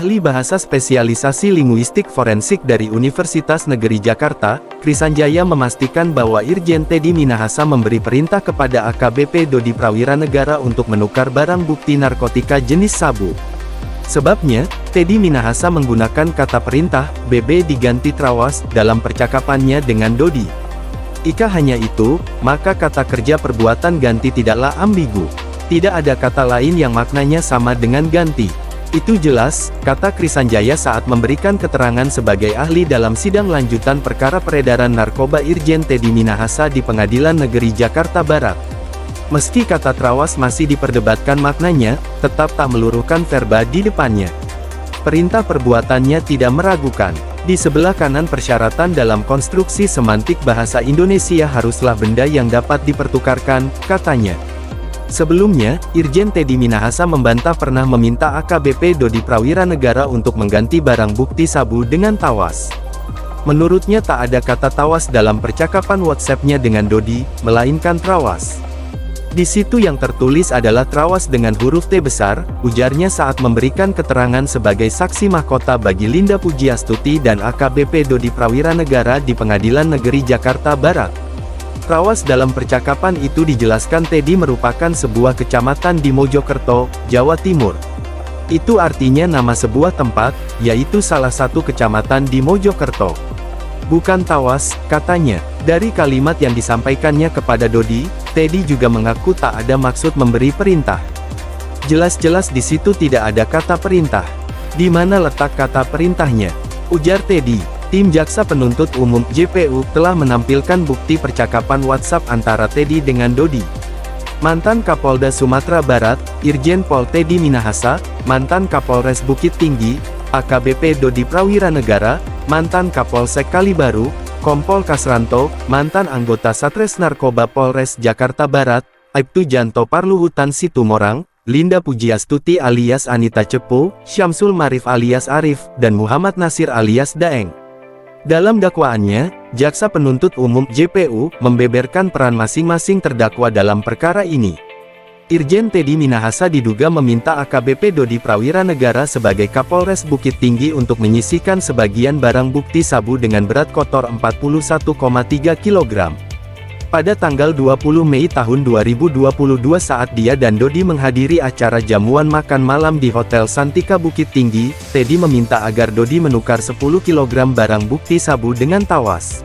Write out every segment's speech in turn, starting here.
Ahli bahasa spesialisasi linguistik forensik dari Universitas Negeri Jakarta, Krisanjaya memastikan bahwa Irjen Teddy Minahasa memberi perintah kepada AKBP Dodi Prawiranegara untuk menukar barang bukti narkotika jenis sabu. Sebabnya, Teddy Minahasa menggunakan kata perintah, BB diganti trawas, dalam percakapannya dengan Dodi. Jika hanya itu, maka kata kerja perbuatan ganti tidaklah ambigu. Tidak ada kata lain yang maknanya sama dengan ganti. Itu jelas, kata Krisanjaya saat memberikan keterangan sebagai ahli dalam sidang lanjutan perkara peredaran narkoba Irjen Teddy Minahasa di Pengadilan Negeri Jakarta Barat. Meski kata trawas masih diperdebatkan maknanya, tetap tak meluruhkan verba di depannya. Perintah perbuatannya tidak meragukan. Di sebelah kanan persyaratan dalam konstruksi semantik bahasa Indonesia haruslah benda yang dapat dipertukarkan, katanya. Sebelumnya, Irjen Teddy Minahasa membantah pernah meminta AKBP Dodi Prawiranegara untuk mengganti barang bukti sabu dengan tawas. Menurutnya tak ada kata tawas dalam percakapan WhatsApp-nya dengan Dodi, melainkan trawas. Di situ yang tertulis adalah trawas dengan huruf T besar, ujarnya saat memberikan keterangan sebagai saksi mahkota bagi Linda Pujiastuti dan AKBP Dodi Prawiranegara di Pengadilan Negeri Jakarta Barat. Trawas dalam percakapan itu dijelaskan Teddy merupakan sebuah kecamatan di Mojokerto, Jawa Timur. Itu artinya nama sebuah tempat, yaitu salah satu kecamatan di Mojokerto. Bukan tawas, katanya. Dari kalimat yang disampaikannya kepada Dodi, Teddy juga mengaku tak ada maksud memberi perintah. Jelas-jelas di situ tidak ada kata perintah. Di mana letak kata perintahnya? Ujar Teddy. Tim Jaksa Penuntut Umum (JPU) telah menampilkan bukti percakapan WhatsApp antara Teddy dengan Dodi. Mantan Kapolda Sumatera Barat, Irjen Pol Teddy Minahasa, mantan Kapolres Bukit Tinggi, AKBP Dodi Prawiranegara, mantan Kapolsek Kalibaru, Kompol Kasranto, mantan anggota Satres Narkoba Polres Jakarta Barat, Aibtu Janto Parluhutan Situmorang, Linda Pujiastuti alias Anita Cepu, Syamsul Marif alias Arif, dan Muhammad Nasir alias Daeng. Dalam dakwaannya, Jaksa Penuntut Umum (JPU) membeberkan peran masing-masing terdakwa dalam perkara ini. Irjen Teddy Minahasa diduga meminta AKBP Dodi Prawiranegara sebagai Kapolres Bukit Tinggi untuk menyisihkan sebagian barang bukti sabu dengan berat kotor 41,3 kg. Pada tanggal 20 Mei tahun 2022 saat dia dan Dodi menghadiri acara jamuan makan malam di Hotel Santika Bukit Tinggi, Teddy meminta agar Dodi menukar 10 kg barang bukti sabu dengan tawas.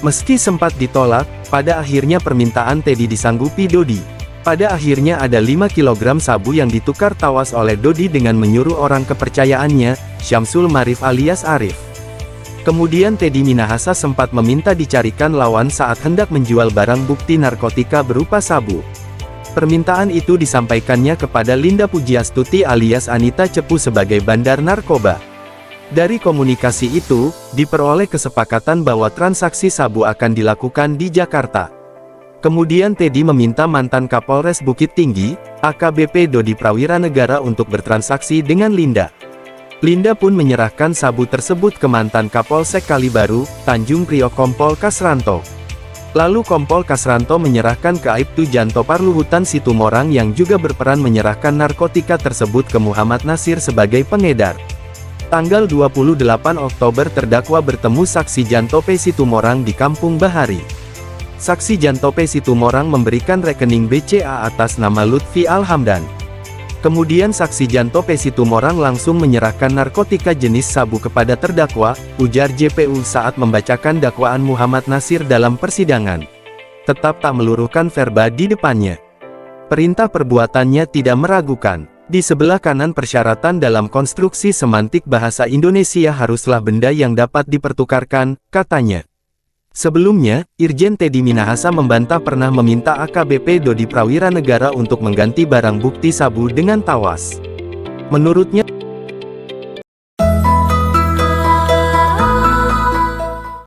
Meski sempat ditolak, pada akhirnya permintaan Teddy disanggupi Dodi. Pada akhirnya ada 5 kg sabu yang ditukar tawas oleh Dodi dengan menyuruh orang kepercayaannya, Syamsul Marif alias Arif. Kemudian Teddy Minahasa sempat meminta dicarikan lawan saat hendak menjual barang bukti narkotika berupa sabu. Permintaan itu disampaikannya kepada Linda Pujiastuti alias Anita Cepu sebagai bandar narkoba. Dari komunikasi itu, diperoleh kesepakatan bahwa transaksi sabu akan dilakukan di Jakarta. Kemudian Teddy meminta mantan Kapolres Bukit Tinggi, AKBP Dodi Prawiranegara untuk bertransaksi dengan Linda. Linda pun menyerahkan sabu tersebut ke mantan Kapolsek Kalibaru, Tanjung Priok Kompol Kasranto. Lalu Kompol Kasranto menyerahkan ke Aibtu Janto Parluhutan Situmorang yang juga berperan menyerahkan narkotika tersebut ke Muhammad Nasir sebagai pengedar. Tanggal 28 Oktober terdakwa bertemu saksi Janto P. Situmorang di Kampung Bahari. Saksi Janto P. Situmorang memberikan rekening BCA atas nama Lutfi Alhamdan. Kemudian saksi Janto P. Situmorang langsung menyerahkan narkotika jenis sabu kepada terdakwa, ujar JPU saat membacakan dakwaan Muhammad Nasir dalam persidangan. Tetap tak meluruhkan verba di depannya. Perintah perbuatannya tidak meragukan. Di sebelah kanan persyaratan dalam konstruksi semantik bahasa Indonesia haruslah benda yang dapat dipertukarkan, katanya. Sebelumnya, Irjen Teddy Minahasa membantah pernah meminta AKBP Dodi Prawiranegara untuk mengganti barang bukti sabu dengan tawas. Menurutnya,